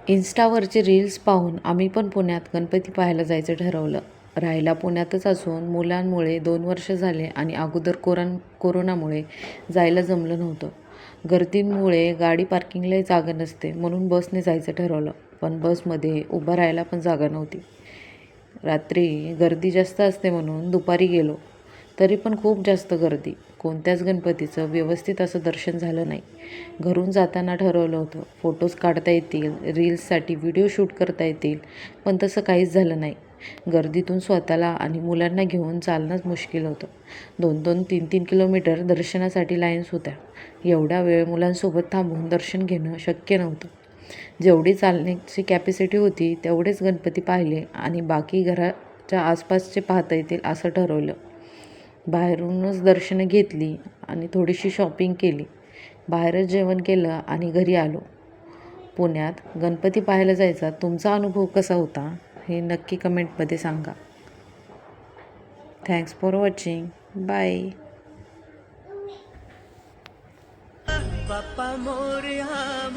इन्स्टावरचे reels पाहून आम्ही पण पुण्यात गणपती पाहायला जायचं ठरवलं. राहायला पुण्यातच असून मुलांमुळे 2 वर्ष झाले आणि अगोदर कोरोनामुळे जायला जमलं नव्हतं. गर्दीमुळे गाडी पार्किंगलाही जागा नसते म्हणून बसने जायचं ठरवलं. पण बसमध्ये उभं राहायला पण जागा नव्हती. रात्री गर्दी जास्त असते म्हणून दुपारी गेलो. तरी पण खूप जास्त गर्दी. कोणत्याच गणपतीचं व्यवस्थित असं दर्शन झालं नाही. घरून जाताना ठरवलं होतं फोटोज काढता येतील, रील्ससाठी व्हिडिओ शूट करता येतील, पण तसं काहीच झालं नाही. गर्दीतून स्वतःला आणि मुलांना घेऊन चालणंच मुश्किल होतं. 2-2, 3-3 किलोमीटर दर्शनासाठी लाईन्स होत्या. एवढा वेळ मुलांसोबत थांबून दर्शन घेणं शक्य नव्हतं. जेवढी चालण्याची कॅपॅसिटी होती तेवढेच गणपती पाहिले आणि बाकी घराच्या आसपासचे पाहता येतील असं ठरवलं. बाहेरूनच दर्शनं घेतली आणि थोडीशी शॉपिंग केली. बाहेरच जेवण केलं आणि घरी आलो. पुण्यात गणपती पाहायला जायचा तुमचा अनुभव कसा होता हे नक्की कमेंटमध्ये सांगा. Thanks for watching. Bye. Bappa Morya